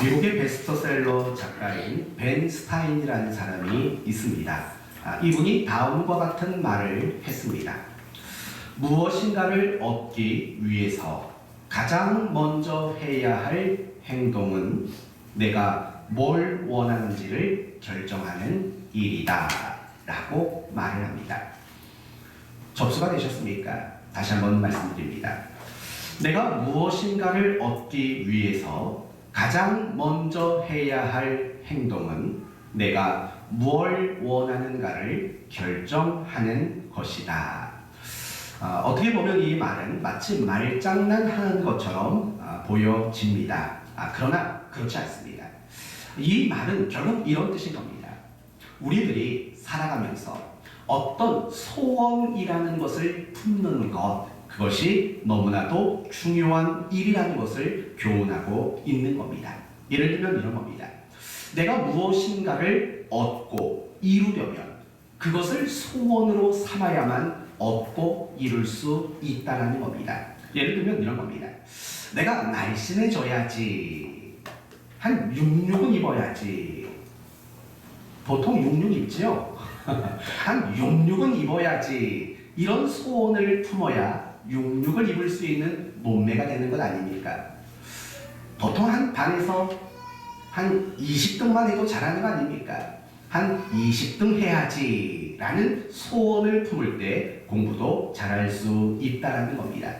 미국의 베스트셀러 작가인 벤 스타인이라는 사람이 있습니다. 이분이 다음과 같은 말을 했습니다. 무엇인가를 얻기 위해서 가장 먼저 해야 할 행동은 내가 뭘 원하는지를 결정하는 일이다 라고 말을 합니다. 접수가 되셨습니까? 다시 한번 말씀드립니다. 내가 무엇인가를 얻기 위해서 가장 먼저 해야 할 행동은 내가 뭘 원하는가를 결정하는 것이다. 어떻게 보면 이 말은 마치 말장난하는 것처럼 보여집니다. 그러나 그렇지 않습니다. 이 말은 결국 이런 뜻인 겁니다. 우리들이 살아가면서 어떤 소원이라는 것을 품는 것, 그것이 너무나도 중요한 일이라는 것을 교훈하고 있는 겁니다. 예를 들면 이런 겁니다. 내가 무엇인가를 얻고 이루려면 그것을 소원으로 삼아야만 얻고 이룰 수 있다는 겁니다. 예를 들면 이런 겁니다. 내가 날씬해져야지, 한 66은 입어야지. 보통 66 입지요? 한 66은 입어야지. 이런 소원을 품어야 66을 입을 수 있는 몸매가 되는 것 아닙니까? 보통 한 반에서 한 20등만 해도 잘하는 거 아닙니까? 한 20등 해야지 라는 소원을 품을 때 공부도 잘할 수 있다는 겁니다.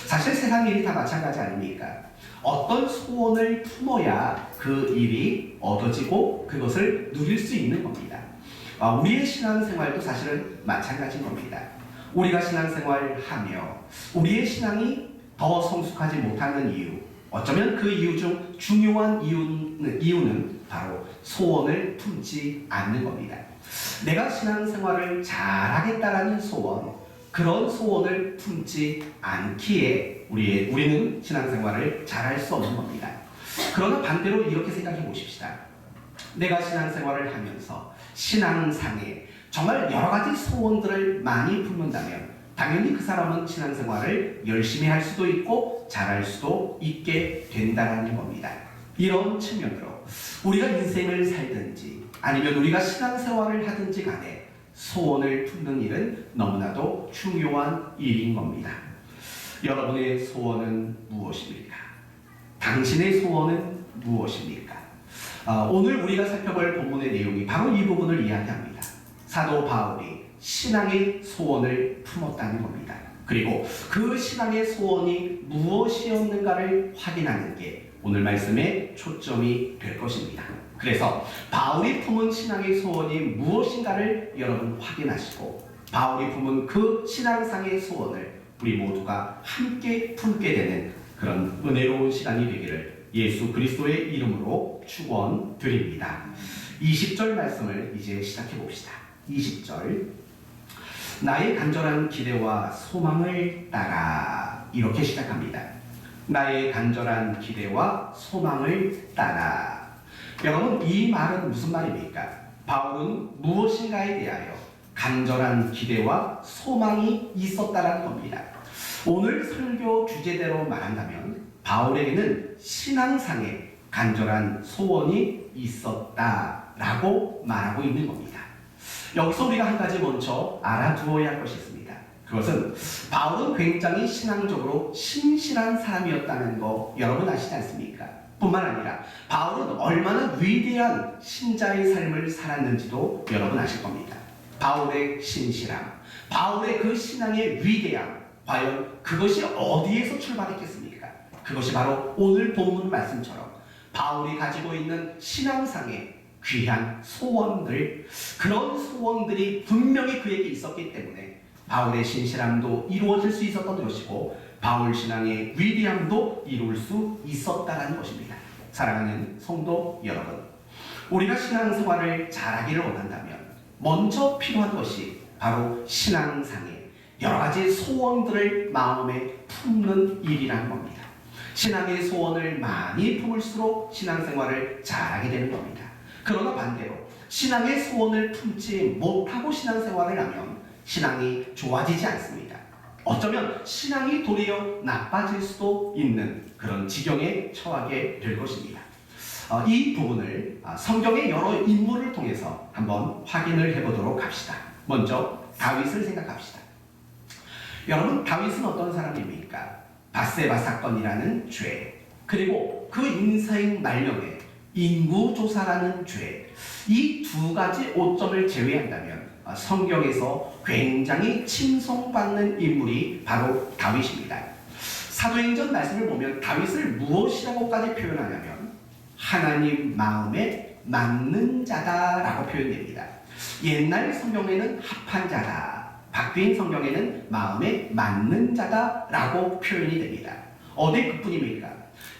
사실 세상 일이 다 마찬가지 아닙니까? 어떤 소원을 품어야 그 일이 얻어지고 그것을 누릴 수 있는 겁니다. 우리의 신앙생활도 사실은 마찬가지인 겁니다. 우리가 신앙생활을 하며 우리의 신앙이 더 성숙하지 못하는 이유, 어쩌면 그 이유 중 중요한 이유는 바로 소원을 품지 않는 겁니다. 내가 신앙생활을 잘하겠다라는 소원, 그런 소원을 품지 않기에 우리는 신앙생활을 잘할 수 없는 겁니다. 그러나 반대로 이렇게 생각해 보십시다. 내가 신앙생활을 하면서 신앙상에 정말 여러 가지 소원들을 많이 품는다면 당연히 그 사람은 신앙생활을 열심히 할 수도 있고 잘할 수도 있게 된다는 겁니다. 이런 측면으로 우리가 인생을 살든지 아니면 우리가 신앙생활을 하든지 간에 소원을 품는 일은 너무나도 중요한 일인 겁니다. 여러분의 소원은 무엇입니까? 당신의 소원은 무엇입니까? 오늘 우리가 살펴볼 본문의 내용이 바로 이 부분을 이야기합니다. 사도 바울이 신앙의 소원을 품었다는 겁니다. 그리고 그 신앙의 소원이 무엇이었는가를 확인하는 게 오늘 말씀의 초점이 될 것입니다. 그래서 바울이 품은 신앙의 소원이 무엇인가를 여러분 확인하시고 바울이 품은 그 신앙상의 소원을 우리 모두가 함께 품게 되는 그런 은혜로운 시간이 되기를 예수 그리스도의 이름으로 축원드립니다. 20절 말씀을 이제 시작해 봅시다. 20절, 나의 간절한 기대와 소망을 따라, 이렇게 시작합니다. 나의 간절한 기대와 소망을 따라. 여러분, 이 말은 무슨 말입니까? 바울은 무엇인가에 대하여 간절한 기대와 소망이 있었다는 겁니다. 오늘 설교 주제대로 말한다면 바울에게는 신앙상에 간절한 소원이 있었다라고 말하고 있는 겁니다. 여기서 우리가 한 가지 먼저 알아두어야 할 것이 있습니다. 그것은 바울은 굉장히 신앙적으로 신실한 사람이었다는 거 여러분 아시지 않습니까? 뿐만 아니라 바울은 얼마나 위대한 신자의 삶을 살았는지도 여러분 아실 겁니다. 바울의 신실함, 바울의 그 신앙의 위대함, 과연 그것이 어디에서 출발했겠습니까? 그것이 바로 오늘 본문 말씀처럼 바울이 가지고 있는 신앙상의 귀한 소원들, 그런 소원들이 분명히 그에게 있었기 때문에 바울의 신실함도 이루어질 수 있었던 것이고 바울 신앙의 위대함도 이룰 수 있었다는 것입니다. 사랑하는 성도 여러분, 우리가 신앙생활을 잘하기를 원한다면 먼저 필요한 것이 바로 신앙상의 여러 가지 소원들을 마음에 품는 일이라는 겁니다. 신앙의 소원을 많이 품을수록 신앙생활을 잘하게 되는 겁니다. 그러나 반대로 신앙의 소원을 품지 못하고 신앙생활을 하면 신앙이 좋아지지 않습니다. 어쩌면 신앙이 도리어 나빠질 수도 있는 그런 지경에 처하게 될 것입니다. 이 부분을 성경의 여러 인물을 통해서 한번 확인을 해보도록 합시다. 먼저 다윗을 생각합시다. 여러분, 다윗은 어떤 사람입니까? 밧세바 사건이라는 죄, 그리고 그 인생 말년에 인구조사라는 죄, 이 두 가지 오점을 제외한다면 성경에서 굉장히 칭송받는 인물이 바로 다윗입니다. 사도행전 말씀을 보면 다윗을 무엇이라고까지 표현하냐면 하나님 마음에 맞는 자다라고 표현됩니다. 옛날 성경에는 합한 자다, 바뀐 성경에는 마음에 맞는 자다라고 표현이 됩니다. 어디 그뿐입니까?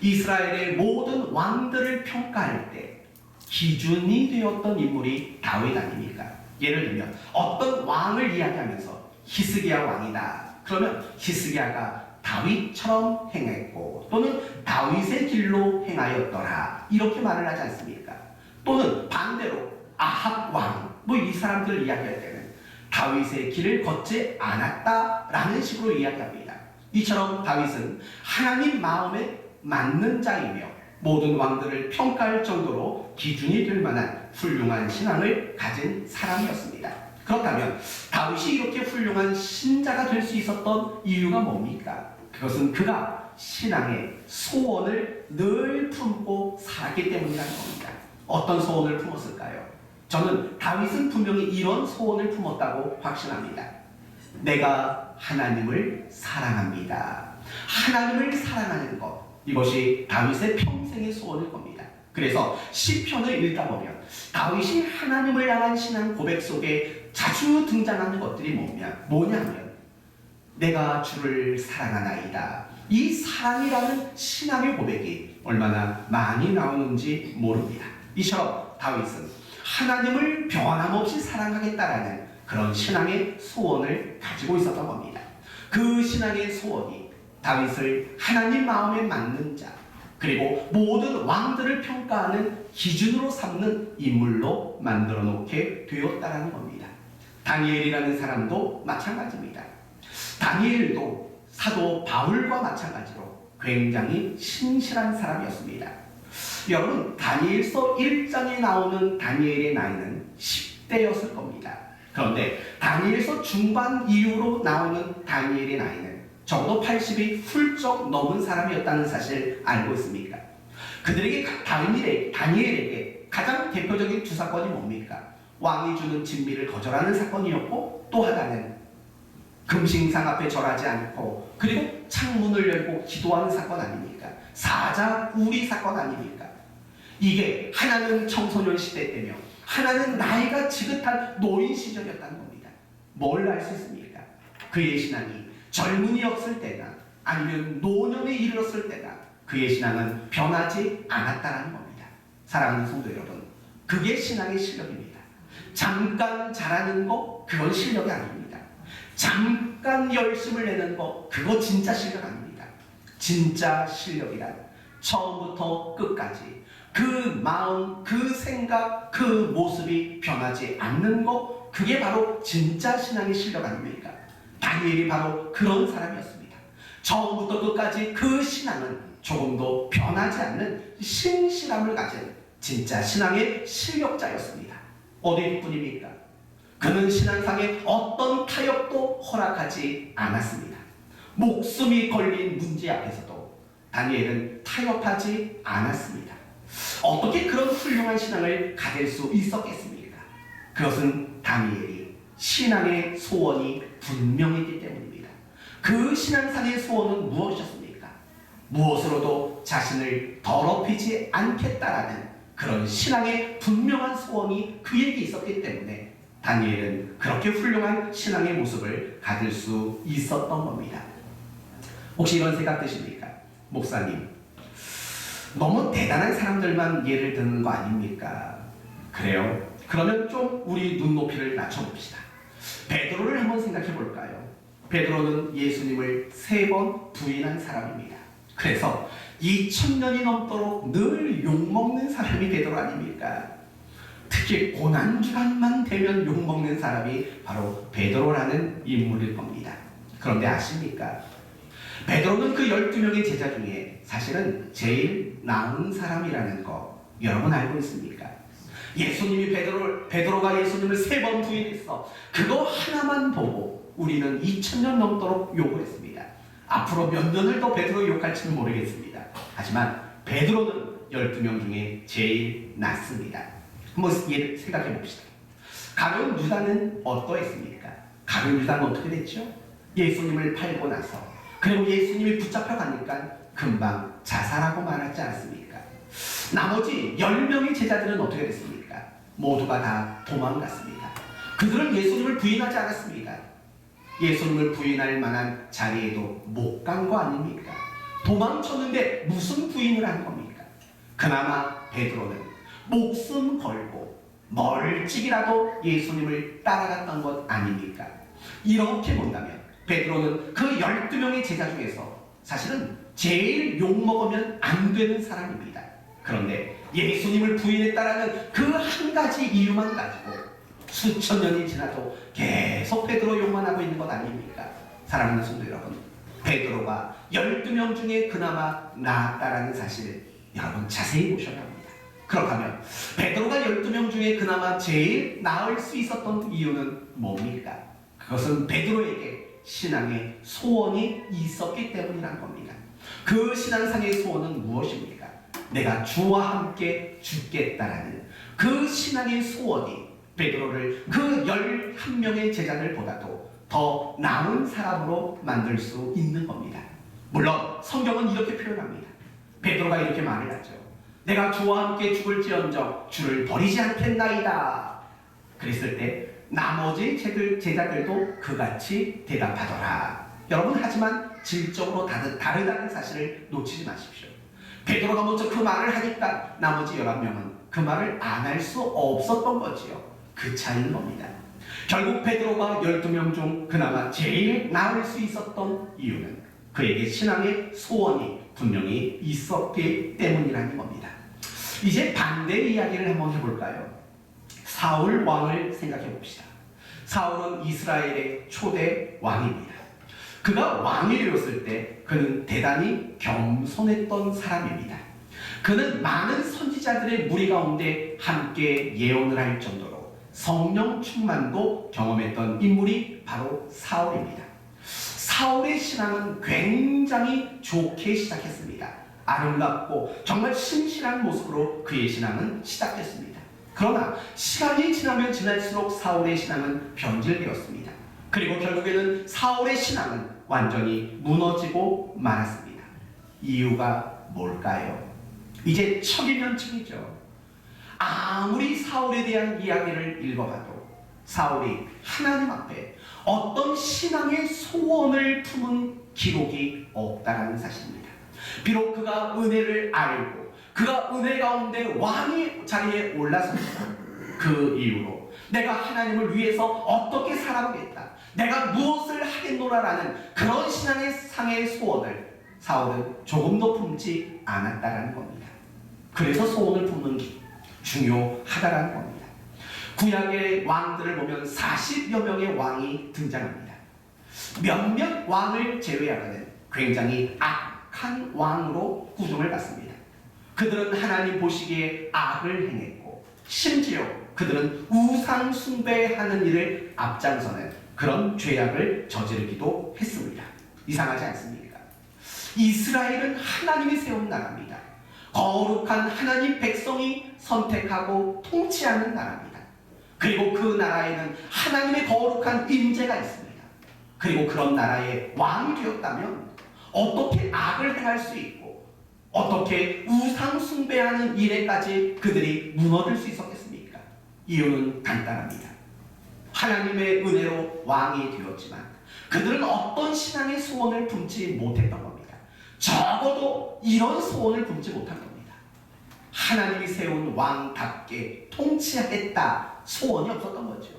이스라엘의 모든 왕들을 평가할 때 기준이 되었던 인물이 다윗 아닙니까? 예를 들면 어떤 왕을 이야기하면서 히스기야 왕이다. 그러면 히스기야가 다윗처럼 행했고 또는 다윗의 길로 행하였더라. 이렇게 말을 하지 않습니까? 또는 반대로 아합 왕, 이 사람들을 이야기할 때는 다윗의 길을 걷지 않았다라는 식으로 이야기합니다. 이처럼 다윗은 하나님 마음에 맞는 자이며 모든 왕들을 평가할 정도로 기준이 될 만한 훌륭한 신앙을 가진 사람이었습니다. 그렇다면 다윗이 이렇게 훌륭한 신자가 될 수 있었던 이유가 뭡니까? 그것은 그가 신앙의 소원을 늘 품고 살았기 때문이라는 겁니다. 어떤 소원을 품었을까요? 저는 다윗은 분명히 이런 소원을 품었다고 확신합니다. 내가 하나님을 사랑합니다. 하나님을 사랑하는 것, 이것이 다윗의 평생의 소원일 겁니다. 그래서 시편을 읽다 보면 다윗이 하나님을 향한 신앙 고백 속에 자주 등장하는 것들이 뭐냐면 내가 주를 사랑하나이다. 이 사랑이라는 신앙의 고백이 얼마나 많이 나오는지 모릅니다. 이처럼 다윗은 하나님을 변함없이 사랑하겠다라는 그런 신앙의 소원을 가지고 있었던 겁니다. 그 신앙의 소원이 다윗을 하나님 마음에 맞는 자, 그리고 모든 왕들을 평가하는 기준으로 삼는 인물로 만들어 놓게 되었다는 겁니다. 다니엘이라는 사람도 마찬가지입니다. 다니엘도 사도 바울과 마찬가지로 굉장히 신실한 사람이었습니다. 여러분, 다니엘서 1장에 나오는 다니엘의 나이는 10대였을 겁니다. 그런데 다니엘서 중반 이후로 나오는 다니엘의 나이는 적어도 80이 훌쩍 넘은 사람이었다는 사실 알고 있습니까? 그들에게 다니엘에게 가장 대표적인 두 사건이 뭡니까? 왕이 주는 진미를 거절하는 사건이었고, 또 하나는 금신상 앞에 절하지 않고 그리고 창문을 열고 기도하는 사건 아닙니까? 사자 우리 사건 아닙니까? 이게 하나는 청소년 시대 때며 하나는 나이가 지긋한 노인 시절이었다는 겁니다. 뭘 알 수 있습니까? 그의 신앙이 젊은이였을 때나 아니면 노년에 이르렀을 때나 그의 신앙은 변하지 않았다는 겁니다. 사랑하는 성도 여러분, 그게 신앙의 실력입니다. 잠깐 잘하는 거, 그건 실력이 아닙니다. 잠깐 열심을 내는 거, 그거 진짜 실력 아닙니다. 진짜 실력이란 처음부터 끝까지 그 마음, 그 생각, 그 모습이 변하지 않는 거, 그게 바로 진짜 신앙의 실력 아닙니까? 다니엘이 바로 그런 사람이었습니다. 처음부터 끝까지 그 신앙은 조금도 변하지 않는 신실함을 가진 진짜 신앙의 실력자였습니다. 어디 뿐입니까? 그는 신앙상에 어떤 타협도 허락하지 않았습니다. 목숨이 걸린 문제 앞에서도 다니엘은 타협하지 않았습니다. 어떻게 그런 훌륭한 신앙을 가질 수 있었겠습니까? 그것은 다니엘이 신앙의 소원이 분명했기 때문입니다. 그 신앙상의 소원은 무엇이었습니까? 무엇으로도 자신을 더럽히지 않겠다라는 그런 신앙의 분명한 소원이 그에게 있었기 때문에 다니엘은 그렇게 훌륭한 신앙의 모습을 가질 수 있었던 겁니다. 혹시 이런 생각 드십니까? 목사님, 너무 대단한 사람들만 예를 드는 거 아닙니까? 그래요? 그러면 좀 우리 눈높이를 낮춰봅시다. 베드로를 한번 생각해 볼까요? 베드로는 예수님을 3번 부인한 사람입니다. 그래서 2000년이 넘도록 늘 욕먹는 사람이 베드로 아닙니까? 특히 고난주간만 되면 욕먹는 사람이 바로 베드로라는 인물일 겁니다. 그런데 아십니까? 베드로는 그 12명의 제자 중에 사실은 제일 나은 사람이라는 거, 여러분 알고 있습니까? 예수님이 베드로가 예수님을 3번 부인했어. 그거 하나만 보고 우리는 2000년 넘도록 욕을 했습니다. 앞으로 몇 년을 더 베드로 욕할지는 모르겠습니다. 하지만 베드로는 12명 중에 제일 낫습니다. 한번 생각해 봅시다. 가룟 유다는 어떠했습니까? 가룟 유다는 어떻게 됐죠? 예수님을 팔고 나서, 그리고 예수님이 붙잡혀 가니까 금방 자살하고 말았지 않았습니까? 나머지 10명의 제자들은 어떻게 됐습니까? 모두가 다 도망갔습니다. 그들은 예수님을 부인하지 않았습니다. 예수님을 부인할 만한 자리에도 못 간 거 아닙니까? 도망쳤는데 무슨 부인을 한 겁니까? 그나마 베드로는 목숨 걸고 멀찍이라도 예수님을 따라갔던 것 아닙니까? 이렇게 본다면 베드로는 그 12명의 제자 중에서 사실은 제일 욕먹으면 안 되는 사람입니다. 그런데 예수님을 부인했다라는 그 한 가지 이유만 가지고 수천 년이 지나도 계속 베드로 욕만 하고 있는 것 아닙니까? 사랑하는 성도 여러분, 베드로가 12명 중에 그나마 나았다라는 사실을 여러분 자세히 보셔야 합니다. 그렇다면 베드로가 12명 중에 그나마 제일 나을 수 있었던 이유는 뭡니까? 그것은 베드로에게 신앙의 소원이 있었기 때문이란 겁니다. 그 신앙상의 소원은 무엇입니까? 내가 주와 함께 죽겠다라는 그 신앙의 소원이 베드로를 그 11명의 제자들보다도 더 나은 사람으로 만들 수 있는 겁니다. 물론 성경은 이렇게 표현합니다. 베드로가 이렇게 말을 하죠. 내가 주와 함께 죽을지언정 주를 버리지 않겠나이다. 그랬을 때 나머지 제자들도 그같이 대답하더라. 여러분, 하지만 질적으로 다르다는 사실을 놓치지 마십시오. 베드로가 먼저 그 말을 하니까 나머지 11명은 그 말을 안 할 수 없었던 거지요. 그 차이인 겁니다. 결국 베드로가 12명 중 그나마 제일 나을 수 있었던 이유는 그에게 신앙의 소원이 분명히 있었기 때문이라는 겁니다. 이제 반대의 이야기를 한번 해볼까요? 사울 왕을 생각해 봅시다. 사울은 이스라엘의 초대 왕입니다. 그가 왕이 되었을 때 그는 대단히 겸손했던 사람입니다. 그는 많은 선지자들의 무리 가운데 함께 예언을 할 정도로 성령 충만도 경험했던 인물이 바로 사울입니다. 사울의 신앙은 굉장히 좋게 시작했습니다. 아름답고 정말 신실한 모습으로 그의 신앙은 시작됐습니다. 그러나 시간이 지나면 지날수록 사울의 신앙은 변질되었습니다. 그리고 결국에는 사울의 신앙은 완전히 무너지고 말았습니다. 이유가 뭘까요? 이제 척이면 척이죠. 아무리 사울에 대한 이야기를 읽어봐도 사울이 하나님 앞에 어떤 신앙의 소원을 품은 기록이 없다는 사실입니다. 비록 그가 은혜를 알고 그가 은혜 가운데 왕의 자리에 올라섰지만 그 이후로 내가 하나님을 위해서 어떻게 살아보겠다, 내가 무엇을 하겠노라라는 그런 신앙의 상의 소원을 사울은 조금도 품지 않았다는 겁니다. 그래서 소원을 품는 게 중요하다는 겁니다. 구약의 왕들을 보면 40여 명의 왕이 등장합니다. 몇몇 왕을 제외하고는 굉장히 악한 왕으로 구성을 받습니다. 그들은 하나님 보시기에 악을 행했고 심지어 그들은 우상 숭배하는 일을 앞장서는 그런 죄악을 저지르기도 했습니다. 이상하지 않습니까? 이스라엘은 하나님이 세운 나라입니다. 거룩한 하나님 백성이 선택하고 통치하는 나라입니다. 그리고 그 나라에는 하나님의 거룩한 임재가 있습니다. 그리고 그런 나라의 왕이 되었다면 어떻게 악을 행할 수 있고 어떻게 우상 숭배하는 일에까지 그들이 무너질 수 있었겠습니까? 이유는 간단합니다. 하나님의 은혜로 왕이 되었지만 그들은 어떤 신앙의 소원을 품지 못했던 겁니다. 적어도 이런 소원을 품지 못한 겁니다. 하나님이 세운 왕답게 통치하겠다 소원이 없었던 거죠.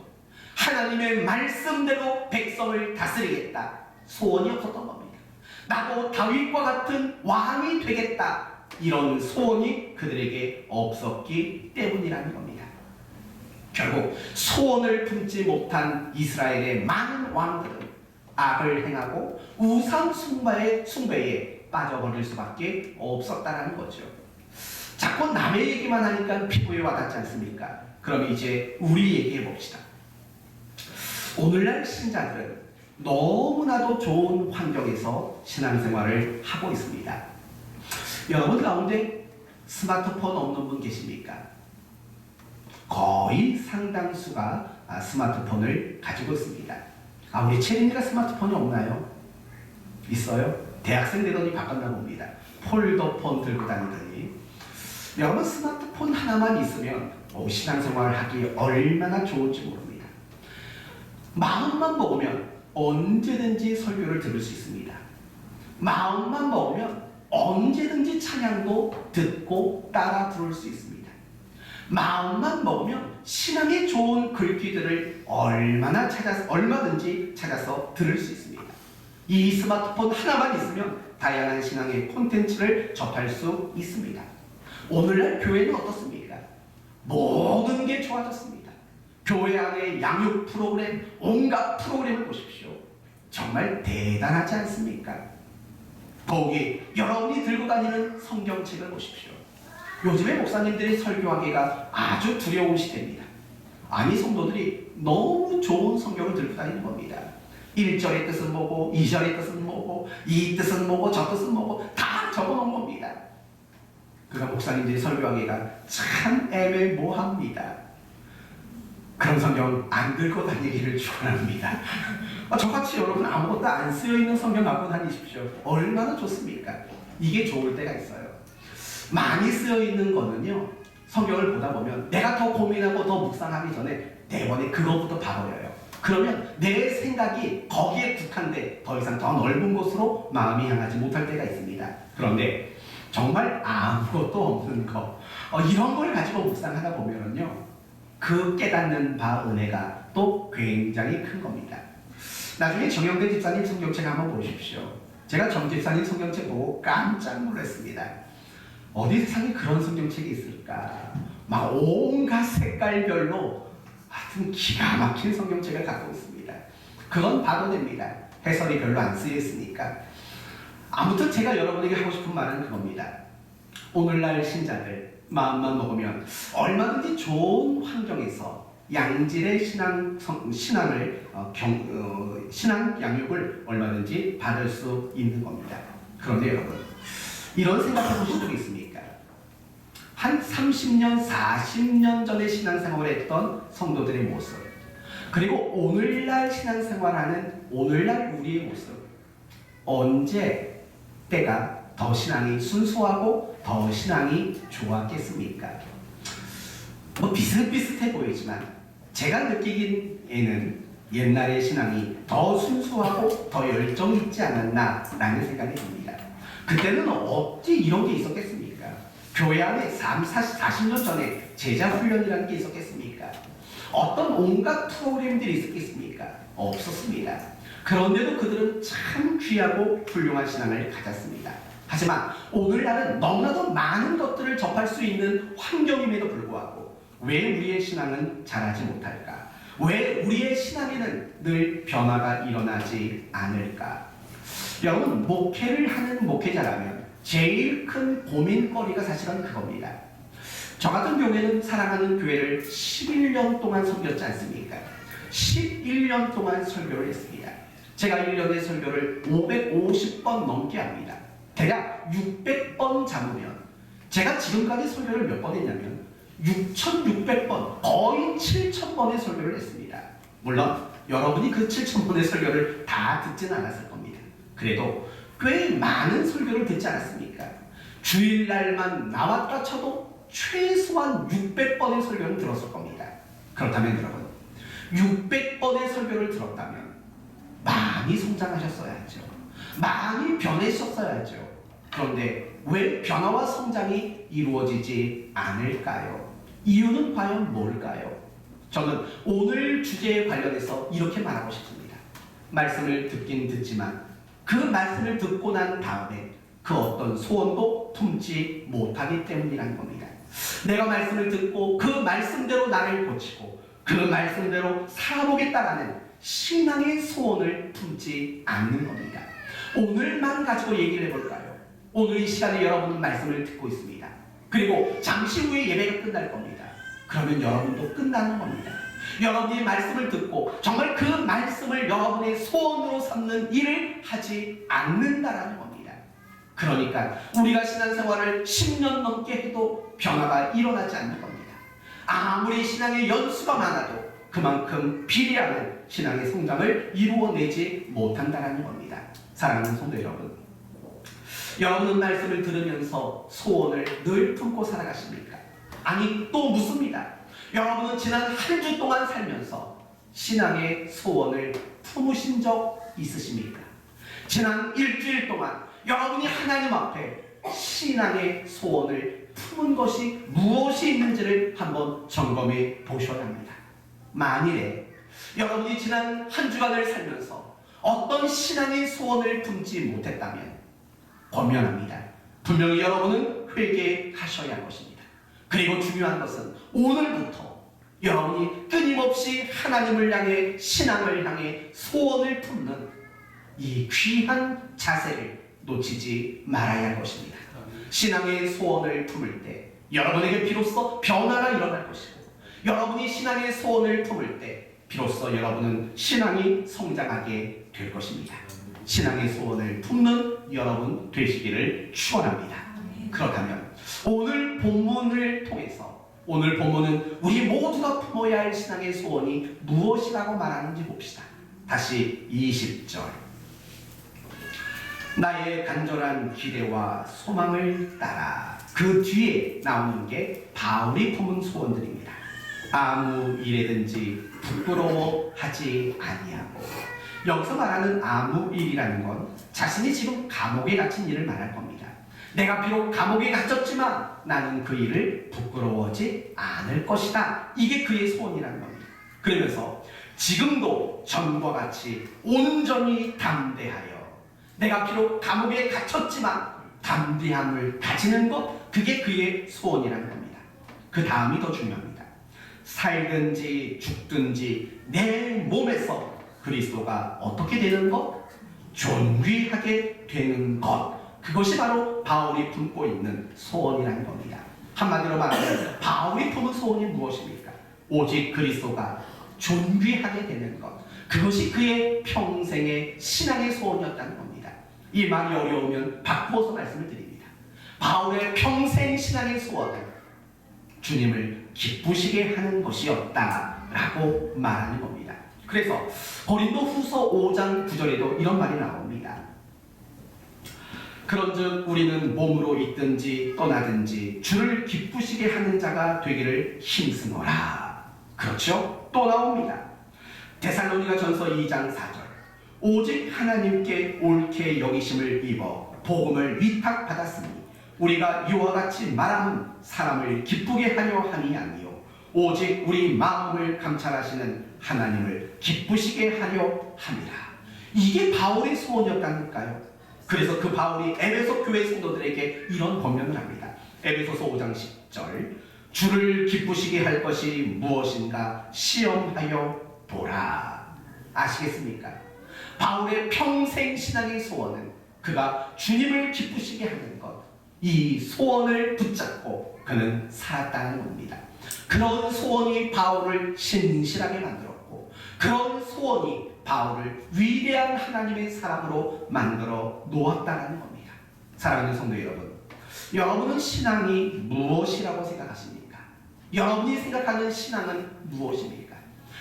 하나님의 말씀대로 백성을 다스리겠다 소원이 없었던 겁니다. 나도 다윗과 같은 왕이 되겠다 이런 소원이 그들에게 없었기 때문이라는 겁니다. 결국 소원을 품지 못한 이스라엘의 많은 왕들은 악을 행하고 우상 숭배에 빠져버릴 수밖에 없었다는 거죠. 자꾸 남의 얘기만 하니까 피부에 와닿지 않습니까? 그럼 이제 우리 얘기해 봅시다. 오늘날 신자들은 너무나도 좋은 환경에서 신앙생활을 하고 있습니다. 여러분 가운데 스마트폰 없는 분 계십니까? 거의 상당수가 스마트폰을 가지고 있습니다. 우리 채린이가 스마트폰이 없나요? 있어요? 대학생 되더니 바꿨나 봅니다. 폴더폰 들고 다니더니. 여러분 스마트폰 하나만 있으면 신앙생활을 하기 얼마나 좋은지 모릅니다. 마음만 먹으면 언제든지 설교를 들을 수 있습니다. 마음만 먹으면 언제든지 찬양도 듣고 따라 들을 수 있습니다. 마음만 먹으면 신앙에 좋은 글귀들을 얼마든지 찾아서 들을 수 있습니다. 이 스마트폰 하나만 있으면 다양한 신앙의 콘텐츠를 접할 수 있습니다. 오늘날 교회는 어떻습니까? 모든 게 좋아졌습니다. 교회 안에 양육 프로그램, 온갖 프로그램을 보십시오. 정말 대단하지 않습니까? 거기 여러분이 들고 다니는 성경책을 보십시오. 요즘에 목사님들이 설교하기가 아주 두려운 시대입니다. 아니 성도들이 너무 좋은 성경을 들고 다니는 겁니다. 1절의 뜻은 뭐고 2절의 뜻은 뭐고 이 뜻은 뭐고 저 뜻은 뭐고 다 적어놓은 겁니다. 그러니까 목사님들이 설교하기가 참 애매모호합니다. 그런 성경 안 들고 다니기를 축원합니다. 저같이 여러분 아무것도 안 쓰여있는 성경 갖고 다니십시오. 얼마나 좋습니까? 이게 좋을 때가 있어요. 많이 쓰여있는 거는요, 성경을 보다 보면 내가 더 고민하고 더 묵상하기 전에 내 번에 그것부터 봐버려요. 그러면 내 생각이 거기에 국한돼 더 이상 더 넓은 곳으로 마음이 향하지 못할 때가 있습니다. 그런데 정말 아무것도 없는 거, 이런 걸 가지고 묵상하다 보면요, 그 깨닫는 바 은혜가 또 굉장히 큰 겁니다. 나중에 정영대 집사님 성경책 한번 보십시오. 제가 정 집사님 성경책 보고 깜짝 놀랐습니다. 어디 세상에 그런 성경책이 있을까? 막 온갖 색깔별로 하여튼 기가 막힌 성경책을 갖고 있습니다. 그건 봐도 됩니다. 해설이 별로 안 쓰여 있으니까. 아무튼 제가 여러분에게 하고 싶은 말은 그겁니다. 오늘날 신자들 마음만 먹으면 얼마든지 좋은 환경에서 양질의 신앙 양육을 얼마든지 받을 수 있는 겁니다. 그런데 여러분, 이런 생각해 보신 적 있습니까? 한 30년, 40년 전에 신앙생활을 했던 성도들의 모습, 그리고 오늘날 신앙생활하는 오늘날 우리의 모습, 언제 때가 더 신앙이 순수하고 더 신앙이 좋았겠습니까? 비슷비슷해 보이지만 제가 느끼기에는 옛날의 신앙이 더 순수하고 더 열정이 있지 않았나라는 생각이 듭니다. 그때는 어찌 이런 게 있었겠습니까? 교회 안에 40년 전에 제자 훈련이라는 게 있었겠습니까? 어떤 온갖 프로그램들이 있었겠습니까? 없었습니다. 그런데도 그들은 참 귀하고 훌륭한 신앙을 가졌습니다. 하지만 오늘날은 너무나도 많은 것들을 접할 수 있는 환경임에도 불구하고 왜 우리의 신앙은 자라지 못할까? 왜 우리의 신앙에는 늘 변화가 일어나지 않을까? 여러분, 목회를 하는 목회자라면 제일 큰 고민거리가 사실은 그겁니다. 저 같은 경우에는 사랑하는 교회를 11년 동안 섬겼지 않습니까? 11년 동안 설교를 했습니다. 제가 1년에 설교를 550번 넘게 합니다. 대략 600번 잡으면 제가 지금까지 설교를 몇 번 했냐면 6,600번, 거의 7,000번의 설교를 했습니다. 물론 여러분이 그 7,000번의 설교를 다 듣지는 않았을 겁니다. 그래도 꽤 많은 설교를 듣지 않았습니까? 주일날만 나왔다 쳐도 최소한 600번의 설교를 들었을 겁니다. 그렇다면 여러분, 600번의 설교를 들었다면 많이 성장하셨어야죠. 많이 변해셨어야죠. 그런데 왜 변화와 성장이 이루어지지 않을까요? 이유는 과연 뭘까요? 저는 오늘 주제에 관련해서 이렇게 말하고 싶습니다. 말씀을 듣긴 듣지만 그 말씀을 듣고 난 다음에 그 어떤 소원도 품지 못하기 때문이라는 겁니다. 내가 말씀을 듣고 그 말씀대로 나를 고치고 그 말씀대로 살아보겠다라는 신앙의 소원을 품지 않는 겁니다. 오늘만 가지고 얘기를 해볼까요? 오늘 이 시간에 여러분은 말씀을 듣고 있습니다. 그리고 잠시 후에 예배가 끝날 겁니다. 그러면 여러분도 끝나는 겁니다. 여러분이 말씀을 듣고 정말 그 말씀을 여러분의 소원으로 삼는 일을 하지 않는다라는 겁니다. 그러니까 우리가 신앙생활을 10년 넘게 해도 변화가 일어나지 않는 겁니다. 아무리 신앙의 연수가 많아도 그만큼 비례하는 신앙의 성장을 이루어내지 못한다는 겁니다. 사랑하는 성도 여러분, 여러분은 말씀을 들으면서 소원을 늘 품고 살아가십니까? 아니, 또 묻습니다. 여러분은 지난 한 주 동안 살면서 신앙의 소원을 품으신 적 있으십니까? 지난 일주일 동안 여러분이 하나님 앞에 신앙의 소원을 품은 것이 무엇이 있는지를 한번 점검해 보셔야 합니다. 만일에 여러분이 지난 한 주간을 살면서 어떤 신앙의 소원을 품지 못했다면 권면합니다. 분명히 여러분은 회개하셔야 할 것입니다. 그리고 중요한 것은 오늘부터 여러분이 끊임없이 하나님을 향해 신앙을 향해 소원을 품는 이 귀한 자세를 놓치지 말아야 할 것입니다. 신앙의 소원을 품을 때 여러분에게 비로소 변화가 일어날 것이고, 여러분이 신앙의 소원을 품을 때 비로소 여러분은 신앙이 성장하게 될 것입니다. 신앙의 소원을 품는 여러분 되시기를 축원합니다. 그렇다면 오늘 본문을 통해서, 오늘 본문은 우리 모두가 품어야 할 신앙의 소원이 무엇이라고 말하는지 봅시다. 다시 20절. 나의 간절한 기대와 소망을 따라. 그 뒤에 나오는 게 바울이 품은 소원들입니다. 아무 일에든지 부끄러워하지 아니하고. 여기서 말하는 아무 일이라는 건 자신이 지금 감옥에 갇힌 일을 말할 겁니다. 내가 비록 감옥에 갇혔지만 나는 그 일을 부끄러워하지 않을 것이다. 이게 그의 소원이라는 겁니다. 그러면서 지금도 전과 같이 온전히 담대하여, 내가 비록 감옥에 갇혔지만 담대함을 가지는 것, 그게 그의 소원이라는 겁니다. 그 다음이 더 중요합니다. 살든지 죽든지 내 몸에서 그리스도가 어떻게 되는 것? 존귀하게 되는 것. 그것이 바로 바울이 품고 있는 소원이라는 겁니다. 한마디로 말하면 바울이 품은 소원이 무엇입니까? 오직 그리스도가 존귀하게 되는 것. 그것이 그의 평생의 신앙의 소원이었다는 겁니다. 이 말이 어려우면 바꾸어서 말씀을 드립니다. 바울의 평생 신앙의 소원은 주님을 기쁘시게 하는 것이었다라고 말하는 겁니다. 그래서 고린도 후서 5장 9절에도 이런 말이 나옵니다. 그런즉 우리는 몸으로 있든지 떠나든지 주를 기쁘시게 하는 자가 되기를 힘쓰노라. 그렇죠? 또 나옵니다. 데살로니가 전서 2장 4절. 오직 하나님께 옳게 여기심을 입어 복음을 위탁받았으니 우리가 이와 같이 말함은 사람을 기쁘게 하려 함이 아니요 오직 우리 마음을 감찰하시는 하나님을 기쁘시게 하려 함이라. 이게 바울의 소원이었다니까요. 그래서 그 바울이 에베소 교회 성도들에게 이런 권면을 합니다. 에베소서 5장 10절. 주를 기쁘시게 할 것이 무엇인가 시험하여 보라. 아시겠습니까? 바울의 평생 신앙의 소원은 그가 주님을 기쁘시게 하는 것, 이 소원을 붙잡고 그는 살았다는 겁니다. 그런 소원이 바울을 신실하게 만들었고, 그런 소원이 바울을 위대한 하나님의 사람으로 만들어 놓았다는 겁니다. 사랑하는 성도 여러분, 여러분은 신앙이 무엇이라고 생각하십니까? 여러분이 생각하는 신앙은 무엇입니까?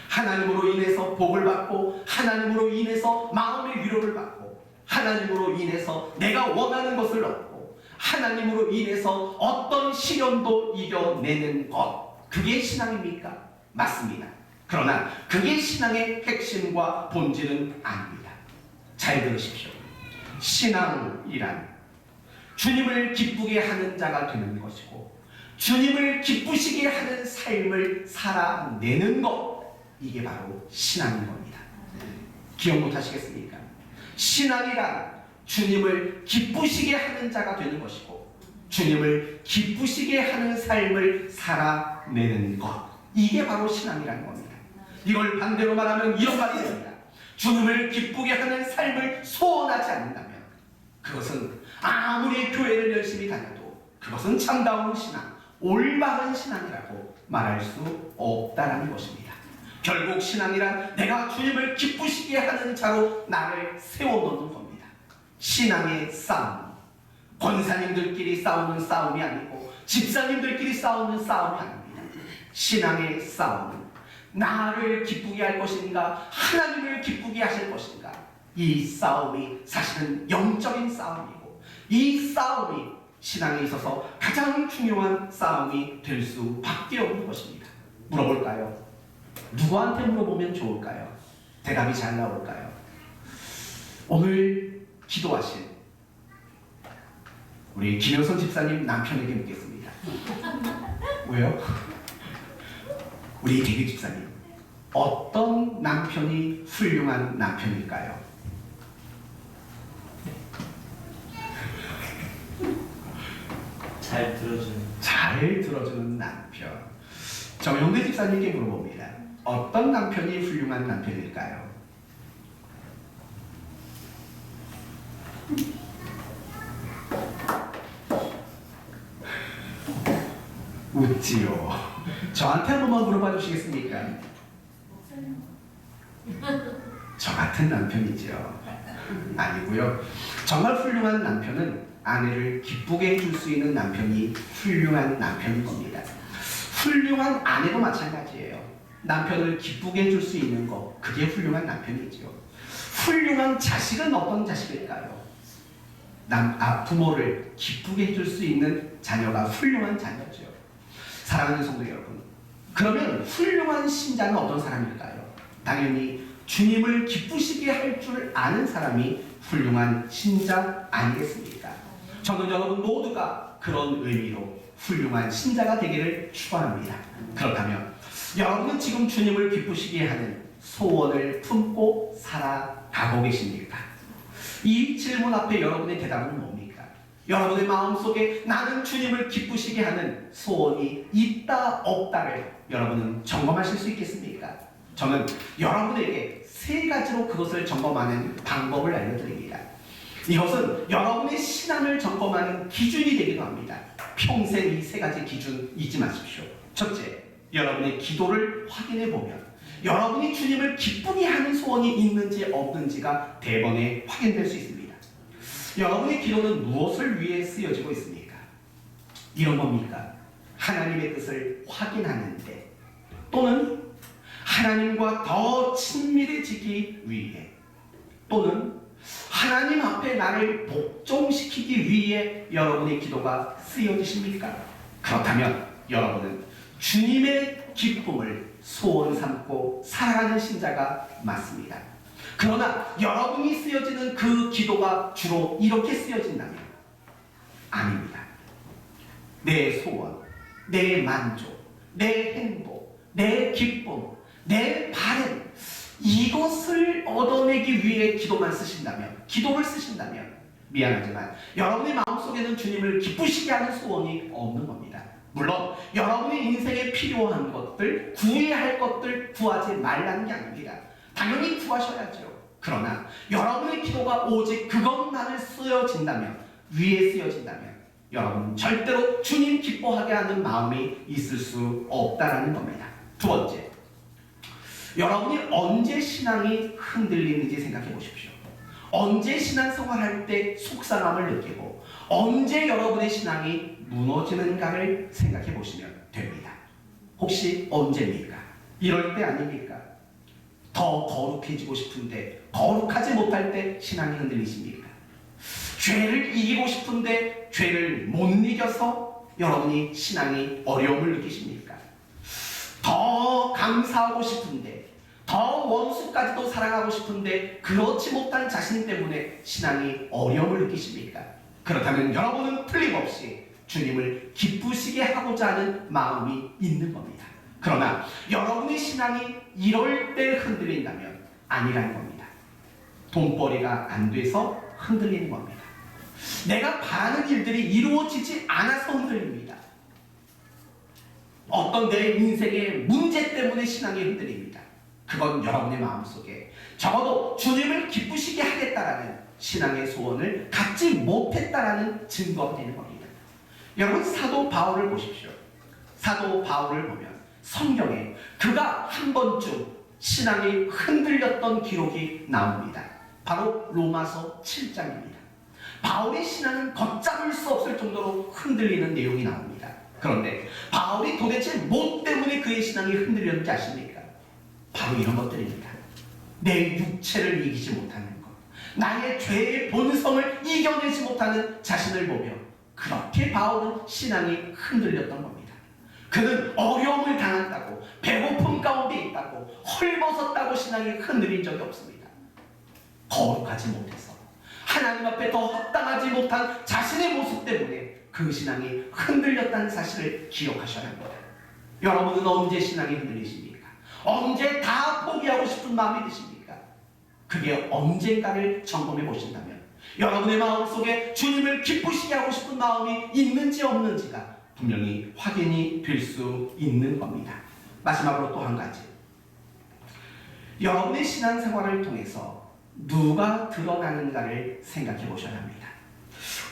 하나님으로 인해서 복을 받고, 하나님으로 인해서 마음의 위로를 받고, 하나님으로 인해서 내가 원하는 것을 얻고, 하나님으로 인해서 어떤 시련도 이겨내는 것, 그게 신앙입니까? 맞습니다. 그러나 그게 신앙의 핵심과 본질은 아닙니다. 잘 들으십시오. 신앙이란 주님을 기쁘게 하는 자가 되는 것이고, 주님을 기쁘시게 하는 삶을 살아내는 것, 이게 바로 신앙인 겁니다. 기억 못 하시겠습니까? 신앙이란 주님을 기쁘시게 하는 자가 되는 것이고, 주님을 기쁘시게 하는 삶을 살아내는 것, 이게 바로 신앙이라는 겁니다. 이걸 반대로 말하면 이런 말이 됩니다. 주님을 기쁘게 하는 삶을 소원하지 않는다면 그것은 아무리 교회를 열심히 다녀도, 그것은 참다운 신앙, 올바른 신앙이라고 말할 수 없다라는 것입니다. 결국 신앙이란 내가 주님을 기쁘시게 하는 자로 나를 세워놓는 겁니다. 신앙의 싸움, 권사님들끼리 싸우는 싸움이 아니고 집사님들끼리 싸우는 싸움이 아닙니다. 신앙의 싸움은 나를 기쁘게 할 것인가, 하나님을 기쁘게 하실 것인가, 이 싸움이 사실은 영적인 싸움이고, 이 싸움이 신앙에 있어서 가장 중요한 싸움이 될 수밖에 없는 것입니다. 물어볼까요? 누구한테 물어보면 좋을까요? 대답이 잘 나올까요? 오늘 기도하신 우리 김효선 집사님 남편에게 묻겠습니다. 왜요? 우리 대기 집사님, 어떤 남편이 훌륭한 남편일까요? 잘 들어주는 남편. 정영대 집사님께 물어봅니다. 어떤 남편이 훌륭한 남편일까요? 웃지요. 저한테 한 번만 물어봐 주시겠습니까? 저 같은 남편이죠. 아니고요. 정말 훌륭한 남편은 아내를 기쁘게 해줄 수 있는 남편이 훌륭한 남편인 겁니다. 훌륭한 아내도 마찬가지예요. 남편을 기쁘게 해줄 수 있는 것, 그게 훌륭한 남편이죠. 훌륭한 자식은 어떤 자식일까요? 부모를 기쁘게 해줄 수 있는 자녀가 훌륭한 자녀죠. 사랑하는 성도 여러분, 그러면 훌륭한 신자는 어떤 사람일까요? 당연히 주님을 기쁘시게 할 줄 아는 사람이 훌륭한 신자 아니겠습니까? 저는 여러분 모두가 그런 의미로 훌륭한 신자가 되기를 축원합니다. 그렇다면 여러분은 지금 주님을 기쁘시게 하는 소원을 품고 살아가고 계십니까? 이 질문 앞에 여러분의 대답은 뭡니까? 여러분의 마음속에 나는 주님을 기쁘시게 하는 소원이 있다 없다를 여러분은 점검하실 수 있겠습니까? 저는 여러분에게 세 가지로 그것을 점검하는 방법을 알려드립니다. 이것은 여러분의 신앙을 점검하는 기준이 되기도 합니다. 평생 이 세 가지 기준 잊지 마십시오. 첫째, 여러분의 기도를 확인해 보면 여러분이 주님을 기쁘게 하는 소원이 있는지 없는지가 대번에 확인될 수 있습니다. 여러분의 기도는 무엇을 위해 쓰여지고 있습니까? 이런 겁니까? 하나님의 뜻을 확인하는데, 또는 하나님과 더 친밀해지기 위해, 또는 하나님 앞에 나를 복종시키기 위해 여러분의 기도가 쓰여지십니까? 그렇다면 여러분은 주님의 기쁨을 소원 삼고 살아가는 신자가 맞습니다. 그러나 여러분이 쓰여지는 그 기도가 주로 이렇게 쓰여진다면 아닙니다. 내 소원, 내 만족, 내 행복, 내 기쁨, 내 바램, 이것을 얻어내기 위해 기도만 쓰신다면, 기도를 쓰신다면 미안하지만 여러분의 마음속에는 주님을 기쁘시게 하는 소원이 없는 겁니다. 물론 여러분의 인생에 필요한 것들, 구해야 할 것들 구하지 말라는 게 아닙니다. 당연히 구하셔야죠. 그러나 여러분의 기도가 오직 그것만을 쓰여진다면, 위에 쓰여진다면 여러분은 절대로 주님 기뻐하게 하는 마음이 있을 수 없다는 겁니다. 두 번째, 여러분이 언제 신앙이 흔들리는지 생각해 보십시오. 언제 신앙생활할 때 속상함을 느끼고 언제 여러분의 신앙이 무너지는가를 생각해 보시면 됩니다. 혹시 언제입니까? 이럴 때 아닙니까? 더 거룩해지고 싶은데 거룩하지 못할 때 신앙이 흔들리십니까? 죄를 이기고 싶은데 죄를 못 이겨서 여러분이 신앙이 어려움을 느끼십니까? 더 감사하고 싶은데, 더 원수까지도 사랑하고 싶은데 그렇지 못한 자신 때문에 신앙이 어려움을 느끼십니까? 그렇다면 여러분은 틀림없이 주님을 기쁘시게 하고자 하는 마음이 있는 겁니다. 그러나 여러분의 신앙이 이럴 때 흔들린다면 아니라는 겁니다. 돈벌이가 안 돼서 흔들리는 겁니다. 내가 바라는 일들이 이루어지지 않아서 흔들립니다. 어떤 내 인생의 문제 때문에 신앙이 흔들립니다. 그건 여러분의 마음속에 적어도 주님을 기쁘시게 하겠다라는 신앙의 소원을 갖지 못했다라는 증거가 되는 겁니다. 여러분, 사도 바울을 보십시오. 사도 바울을 보면 성경에 그가 한 번쯤 신앙이 흔들렸던 기록이 나옵니다. 바로 로마서 7장입니다. 바울의 신앙은 걷잡을 수 없을 정도로 흔들리는 내용이 나옵니다. 그런데 바울이 도대체 뭐 때문에 그의 신앙이 흔들렸는지 아십니까? 바로 이런 것들입니다. 내 육체를 이기지 못하는 것, 나의 죄의 본성을 이겨내지 못하는 자신을 보며 그렇게 바울은 신앙이 흔들렸던 겁니다. 그는 어려움을 당한다고, 배고픔 가운데 있다고, 헐벗었다고 신앙이 흔들린 적이 없습니다. 거룩하지 못해서, 하나님 앞에 더 합당하지 못한 자신의 모습 때문에 그 신앙이 흔들렸다는 사실을 기억하셔야 합니다. 여러분은 언제 신앙이 흔들리십니까? 언제 다 포기하고 싶은 마음이 드십니까? 그게 언젠가를 점검해 보신다면 여러분의 마음속에 주님을 기쁘시게 하고 싶은 마음이 있는지 없는지가 분명히 확인이 될 수 있는 겁니다. 마지막으로 또 한 가지, 여러분의 신앙생활을 통해서 누가 드러나는가를 생각해 보셔야 합니다.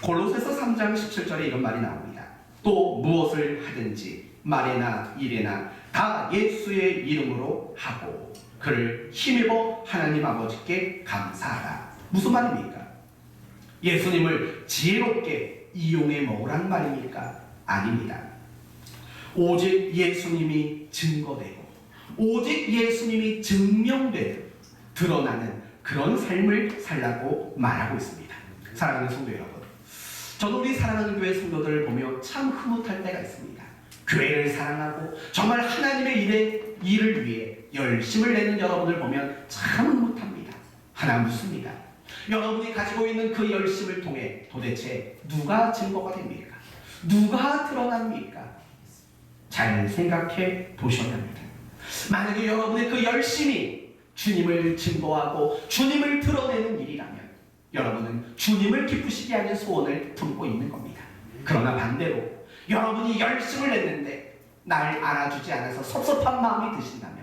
골로새서 3장 17절에 이런 말이 나옵니다. 또 무엇을 하든지 말이나 일이나 다 예수의 이름으로 하고 그를 힘입어 하나님 아버지께 감사하라. 무슨 말입니까? 예수님을 지혜롭게 이용해 먹으란 말입니까? 아닙니다. 오직 예수님이 증거되고 오직 예수님이 증명되는 드러나는 그런 삶을 살라고 말하고 있습니다. 사랑하는 성도 여러분, 저도 우리 사랑하는 교회 성도들을 보며 참 흐뭇할 때가 있습니다. 교회를 사랑하고 정말 하나님의 일을 위해 열심을 내는 여러분을 보면 참 흐뭇합니다. 하나 묻습니다. 여러분이 가지고 있는 그 열심을 통해 도대체 누가 증거가 됩니까? 누가 드러납니까? 잘 생각해 보셔야 합니다. 만약에 여러분의 그 열심이 주님을 증거하고 주님을 드러내는 일이라면 여러분은 주님을 기쁘시게 하는 소원을 품고 있는 겁니다. 그러나 반대로 여러분이 열심을 냈는데 날 알아주지 않아서 섭섭한 마음이 드신다면,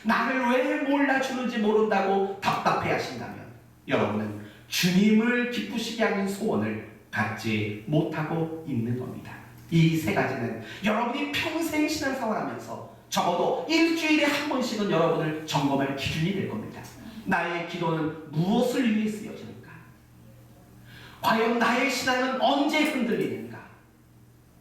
나를 왜 몰라주는지 모른다고 답답해 하신다면 여러분은 주님을 기쁘시게 하는 소원을 갖지 못하고 있는 겁니다. 이 세 가지는 여러분이 평생 신앙생활하면서 적어도 일주일에 한 번씩은 여러분을 점검할 기준이 될 겁니다. 나의 기도는 무엇을 위해 쓰여지는가? 과연 나의 신앙은 언제 흔들리는가?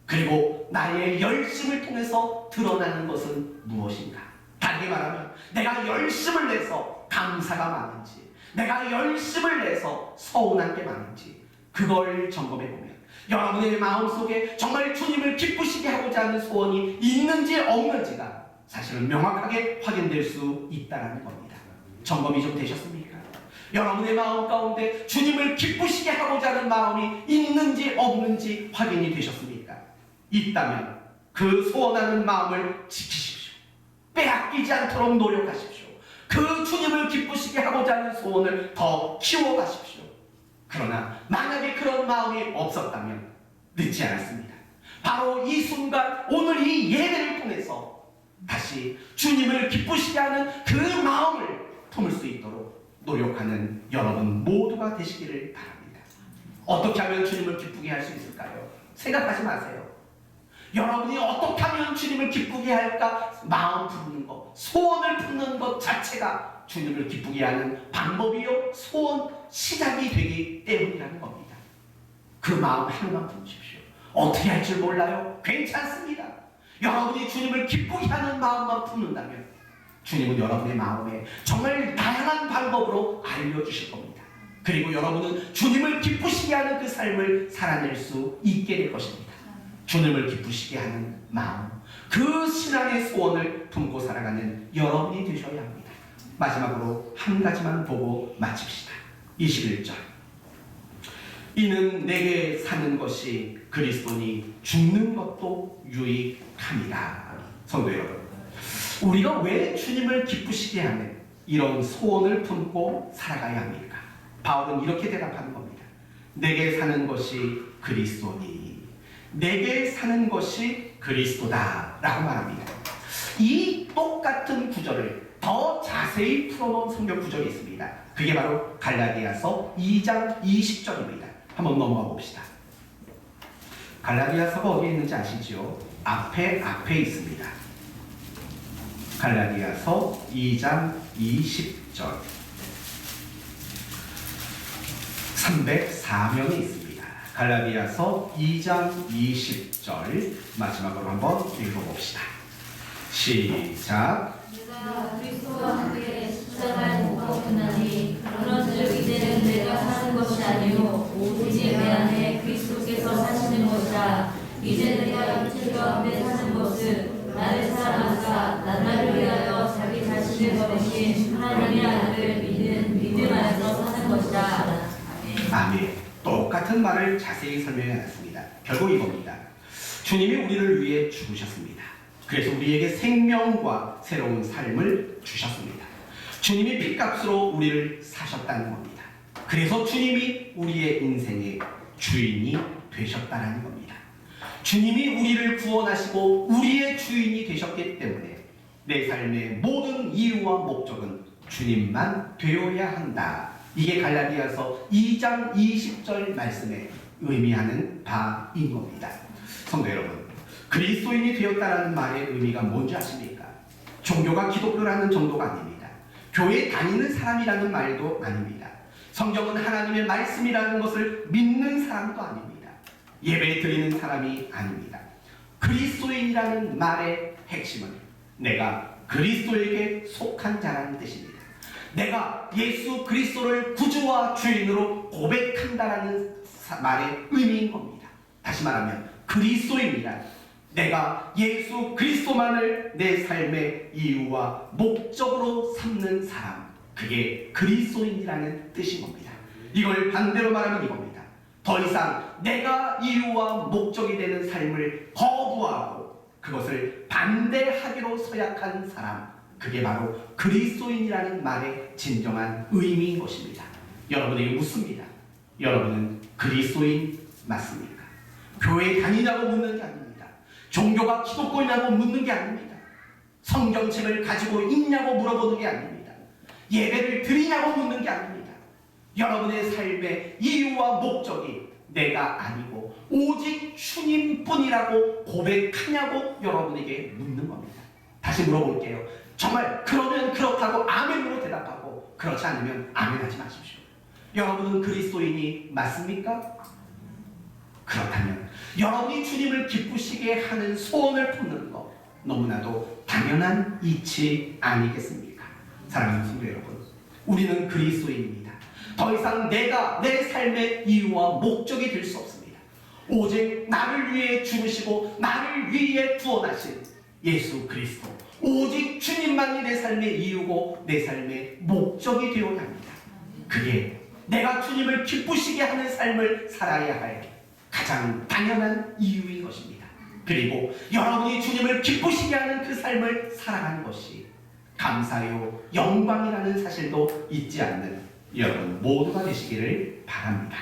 그리고 나의 열심을 통해서 드러나는 것은 무엇인가? 다르게 말하면 내가 열심을 내서 감사가 많은지, 내가 열심을 내서 서운한 게 많은지 그걸 점검해 보면 여러분의 마음속에 정말 주님을 기쁘시게 하고자 하는 소원이 있는지 없는지가 사실은 명확하게 확인될 수 있다는 겁니다. 점검이 좀 되셨습니까? 여러분의 마음 가운데 주님을 기쁘시게 하고자 하는 마음이 있는지 없는지 확인이 되셨습니까? 있다면 그 소원하는 마음을 지키십시오. 빼앗기지 않도록 노력하십시오. 그 주님을 기쁘시게 하고자 하는 소원을 더 키워가십시오. 그러나 만약에 그런 마음이 없었다면 늦지 않았습니다. 바로 이 순간 오늘 이 예배를 통해서 다시 주님을 기쁘시게 하는 그 마음을 품을 수 있도록 노력하는 여러분 모두가 되시기를 바랍니다. 어떻게 하면 주님을 기쁘게 할 수 있을까요? 생각하지 마세요. 여러분이 어떻게 하면 주님을 기쁘게 할까? 마음 품는 것, 소원을 품는 것 자체가 주님을 기쁘게 하는 방법이요, 소원, 시작이 되기 때문이라는 겁니다. 그 마음 하나만 품으십시오. 어떻게 할 줄 몰라요? 괜찮습니다. 여러분이 주님을 기쁘게 하는 마음만 품는다면 주님은 여러분의 마음에 정말 다양한 방법으로 알려주실 겁니다. 그리고 여러분은 주님을 기쁘시게 하는 그 삶을 살아낼 수 있게 될 것입니다. 주님을 기쁘시게 하는 마음, 그 신앙의 소원을 품고 살아가는 여러분이 되셔야 합니다. 마지막으로 한 가지만 보고 마칩시다. 21절. 이는 내게 사는 것이 그리스도니 죽는 것도 유익함이라. 성도 여러분, 우리가 왜 주님을 기쁘시게 하는 이런 소원을 품고 살아가야 합니까? 바울은 이렇게 대답하는 겁니다. 내게 사는 것이 그리스도니, 내게 사는 것이 그리스도다 라고 말합니다. 이 똑같은 구절을 더 자세히 풀어놓은 성경 구절이 있습니다. 그게 바로 갈라디아서 2장 20절입니다. 한번 넘어가 봅시다. 갈라디아서가 어디에 있는지 아시죠? 앞에 있습니다. 갈라디아서 2장 20절 304면에 있습니다. 갈라디아서 2장 20절 마지막으로 한번 읽어봅시다. 시작. 내가 그리스도와 함께 십자가에 못 박혔나니 그런즉 이제는 내가 사는 것이 아니요 오직 내 안에 그리스도께서 사시는 것이라. 이제 내가 육체로 앞에 사는 것은 나를 사랑하사 나를 위하여 자기 자신을 버리신 하나님의 아들을 믿음 안에서 사는 것이라. 아멘. 똑같은 말을 자세히 설명해 놨습니다. 결국 이겁니다. 주님이 우리를 위해 죽으셨습니다. 그래서 우리에게 생명과 새로운 삶을 주셨습니다. 주님이 핏값으로 우리를 사셨다는 겁니다. 그래서 주님이 우리의 인생의 주인이 되셨다는 겁니다. 주님이 우리를 구원하시고 우리의 주인이 되셨기 때문에 내 삶의 모든 이유와 목적은 주님만 되어야 한다. 이게 갈라디아서 2장 20절 말씀에 의미하는 바인 겁니다. 성도 여러분, 그리스도인이 되었다는 말의 의미가 뭔지 아십니까? 종교가 기독교라는 정도가 아닙니다. 교회 다니는 사람이라는 말도 아닙니다. 성경은 하나님의 말씀이라는 것을 믿는 사람도 아닙니다. 예배 드리는 사람이 아닙니다. 그리스도인이라는 말의 핵심은 내가 그리스도에게 속한 자라는 뜻입니다. 내가 예수 그리스도를 구주와 주인으로 고백한다라는 말의 의미인 겁니다. 다시 말하면 그리스도인이란 내가 예수 그리스도만을 내 삶의 이유와 목적으로 삼는 사람, 그게 그리스도인이라는 뜻인 겁니다. 이걸 반대로 말하면 이겁니다. 더 이상 내가 이유와 목적이 되는 삶을 거부하고 그것을 반대하기로 서약한 사람, 그게 바로 그리스도인이라는 말의 진정한 의미인 것입니다. 여러분에게 묻습니다. 여러분은 그리스도인 맞습니까? 교회 다니냐고 묻는 게 아닙니다. 종교가 기독교냐고 묻는 게 아닙니다. 성경책을 가지고 있냐고 물어보는 게 아닙니다. 예배를 드리냐고 묻는 게 아닙니다. 여러분의 삶의 이유와 목적이 내가 아니고 오직 주님뿐이라고 고백하냐고 여러분에게 묻는 겁니다. 다시 물어볼게요. 정말 그러면 그렇다고 아멘으로 대답하고 그렇지 않으면 아멘하지 마십시오. 여러분은 그리스도인이 맞습니까? 그렇다면 여러분이 주님을 기쁘시게 하는 소원을 품는 것 너무나도 당연한 이치 아니겠습니까? 사랑하는 성도 여러분, 우리는 그리스도인입니다. 더 이상 내가 내 삶의 이유와 목적이 될 수 없습니다. 오직 나를 위해 죽으시고 나를 위해 구원하신 예수 그리스도, 오직 주님만이 내 삶의 이유고 내 삶의 목적이 되어야 합니다. 그게 내가 주님을 기쁘시게 하는 삶을 살아야 할 가장 당연한 이유인 것입니다. 그리고 여러분이 주님을 기쁘시게 하는 그 삶을 살아가는 것이 감사요 영광이라는 사실도 잊지 않는 여러분 모두가 되시기를 바랍니다.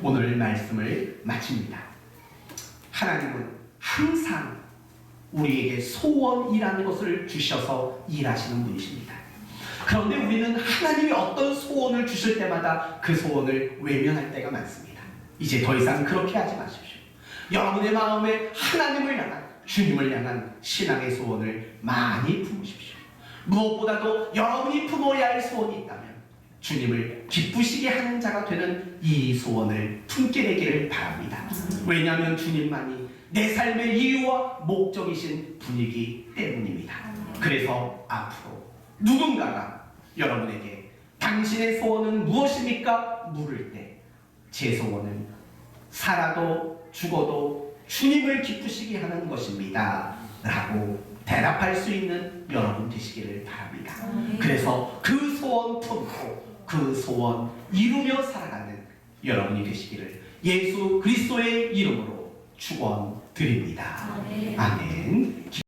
오늘 말씀을 마칩니다. 하나님은 항상 우리에게 소원이라는 것을 주셔서 일하시는 분이십니다. 그런데 우리는 하나님이 어떤 소원을 주실 때마다 그 소원을 외면할 때가 많습니다. 이제 더 이상 그렇게 하지 마십시오. 여러분의 마음에 하나님을 향한, 주님을 향한 신앙의 소원을 많이 품으십시오. 무엇보다도 여러분이 품어야 할 소원이 있다면 주님을 기쁘시게 하는 자가 되는 이 소원을 품게 되기를 바랍니다. 왜냐하면 주님만이 내 삶의 이유와 목적이신 분이기 때문입니다. 그래서 앞으로 누군가가 여러분에게 당신의 소원은 무엇입니까? 물을 때 제 소원은 살아도 죽어도 주님을 기쁘시게 하는 것입니다 라고 대답할 수 있는 여러분 되시기를 바랍니다. 그래서 그 소원 품고 그 소원 이루며 살아가는 여러분이 되시기를 예수 그리스도의 이름으로 축원드립니다. 아멘.